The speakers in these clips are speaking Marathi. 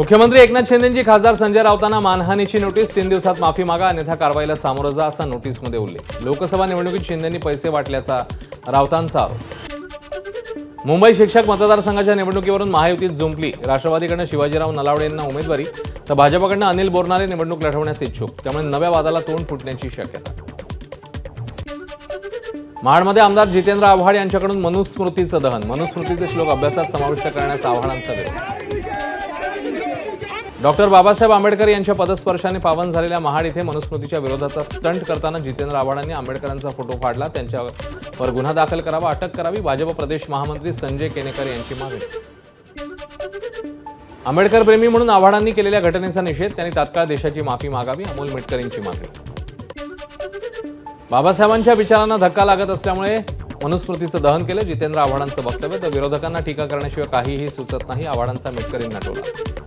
मुख्यमंत्री एकनाथ शिंदेंची खासदार संजय राऊतांना मानहानीची नोटीस, 3 दिवसात माफी मागा अन्यथा कारवाईला सामोरं जा, असा नोटीसमध्ये उल्लेख। लोकसभा निवडणुकीत शिंदेंनी पैसे वाटल्याचा राऊतांचा आरोप। मुंबई शिक्षक मतदारसंघाच्या निवडणुकीवरून महायुतीत जुंपली। राष्ट्रवादीकडून शिवाजीराव नलावडे यांना उमेदवारी तर भाजपकडून अनिल बोरनारे निवडणूक लढवण्यास इच्छुक, त्यामुळे नव्या वादाला तोंड फुटण्याची शक्यता। महाडमध्ये आमदार जितेंद्र आव्हाड यांच्याकडून मनुस्मृतीचं दहन, मनुस्मृतीचे श्लोक अभ्यासात समाविष्ट करण्याचा आव्हाडांचा विरोध। डॉक्टर बाबासाहेब आंबेडकर यांच्या पदस्पर्शाने पावन झालेल्या महाड इथे मनुस्मृतीच्या विरोधाचा स्टंट करताना जितेंद्र आव्हाडांनी आंबेडकरांचा फोटो फाडला, त्यांच्यावर गुन्हा दाखल करावा, अटक करावी, भाजप प्रदेश महामंत्री संजय केनेकर यांची मागणी। आंबेडकर प्रेमी म्हणून आव्हाडांनी केलेल्या घटनेचा निषेध, त्यांनी तात्काळ देशाची माफी मागावी, अमोल मिटकरींची मागणी। बाबासाहेबांच्या विचारांना धक्का लागत असल्यामुळे मनुस्मृतीचं दहन केलं, जितेंद्र आव्हाडांचं वक्तव्य, तर विरोधकांना टीका करण्याशिवाय काहीही सुचत नाही, आव्हाडांचा मिटकरींना टोला।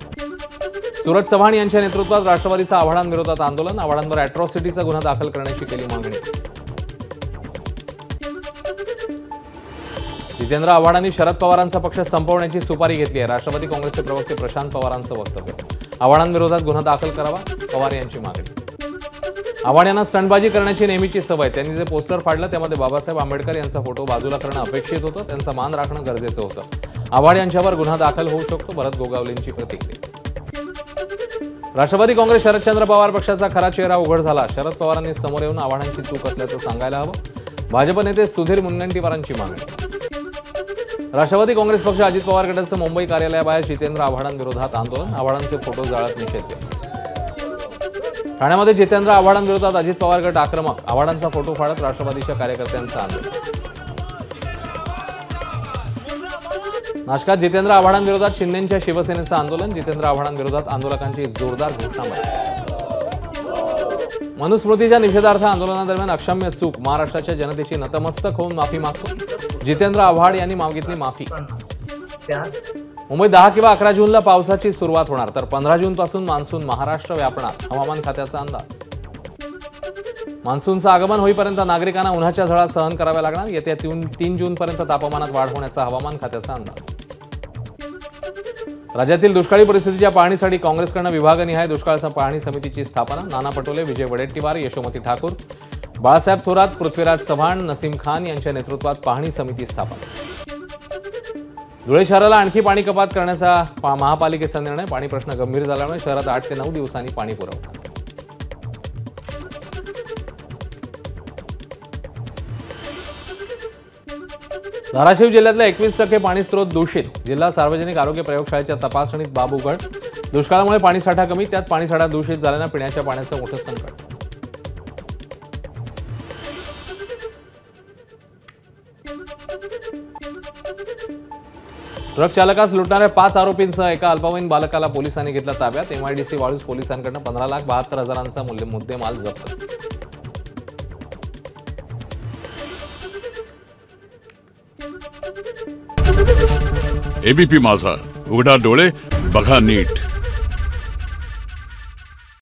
सूरज चव्हाण यांच्या नेतृत्वात राष्ट्रवादीचं आव्हाडांविरोधात आंदोलन, आव्हाडांवर अॅट्रॉसिटीचा गुन्हा दाखल करण्याची केली मागणी। जितेंद्र आव्हाडांनी शरद पवारांचा पक्ष संपवण्याची सुपारी घेतली आहे, राष्ट्रवादी काँग्रेसचे प्रवक्ते प्रशांत पवारांचं वक्तव्य। आव्हाडांविरोधात गुन्हा दाखल करावा, पवार यांची मागणी। आव्हाड यांना स्टंटबाजी करण्याची नेहमीची सवय, त्यांनी जे पोस्टर फाडलं त्यामध्ये बाबासाहेब आंबेडकर यांचा फोटो बाजूला करणं अपेक्षित होतं, त्यांचा मान राखणं गरजेचं होतं। आव्हाड यांच्यावर गुन्हा दाखल होऊ शकतो, भरत गोगावलेंची प्रतिक्रिया। राष्ट्रवादी काँग्रेस शरदचंद्र पवार पक्षाचा खरा चेहरा उघड झाला, शरद पवारांनी समोर येऊन आव्हाडांची चूक असल्याचं सांगायला हवं, भाजप नेते सुधीर मुनगंटीवारांची मागणी। राष्ट्रवादी काँग्रेस पक्ष अजित पवार गटाचं मुंबई कार्यालयाबाहेर जितेंद्र आव्हाडांविरोधात आंदोलन, आव्हाडांचे फोटो जाळत निषेध केला। ठाण्यामध्ये जितेंद्र आव्हाडांविरोधात अजित पवार गट आक्रमक, आव्हाडांचा फोटो फाडत राष्ट्रवादीच्या कार्यकर्त्यांचं आंदोलन। नाशकात जितेंद्र आव्हाडांविरोधात शिंदेंच्या शिवसेनेचं आंदोलन, जितेंद्र आव्हाडांविरोधात आंदोलकांची जोरदार घोषणाबाजी। मनुस्मृतीच्या निषेधार्थ आंदोलनादरम्यान अक्षम्य चूक, महाराष्ट्राच्या जनतेची नतमस्तक होऊन माफी मागतो, जितेंद्र आव्हाड यांनी मागितली माफी। मुंबईत 10 किंवा 11 जूनला पावसाची सुरुवात होणार, तर 15 जून पासून मान्सून महाराष्ट्र व्यापणार, हवामान खात्याचा अंदाज। मान्सूनचं आगमन होईपर्यंत नागरिकांना उन्हाच्या झळा सहन कराव्या लागणार, येत्या 3 जूनपर्यंत तापमानात वाढ होण्याचा हवामान खात्याचा अंदाज। राज्यातील दुष्काळी परिस्थितीच्या पाहणीसाठी काँग्रेसकडून विभागनिहाय दुष्काळ पाहणी समितीची स्थापना, नाना पटोले, विजय वडेट्टीवार, यशोमती ठाकूर, बाळासाहेब थोरात, पृथ्वीराज चव्हाण, नसीम खान यांच्या नेतृत्वात पाहणी समिती स्थापना। धुळे शहराला आणखी पाणी कपात करण्याचा महापालिकेचा निर्णय, पाणी प्रश्न गंभीर झाल्यामुळे शहरात 8 ते 9 दिवसांनी पाणी पुरवठा। धाराशिव जिल्ह्यातल्या 21% पाणीस्त्रोत दूषित, जिल्हा सार्वजनिक आरोग्य प्रयोगशाळेच्या तपासणीत बाब उघड, दुष्काळामुळे पाणीसाठा कमी, त्यात पाणीसाठा दूषित झाल्यानं पिण्याच्या पाण्याचं मोठं संकट। ट्रक चालकास लुटणाऱ्या 5 आरोपींसह एका अल्पवयीन बालकाला पोलिसांनी घेतलं ताब्यात, MIDC वाळूज पोलिसांकडून 15,72,000चा मुद्देमाल जप्त। ABP माझा, उघडा डोळे बघा नीट।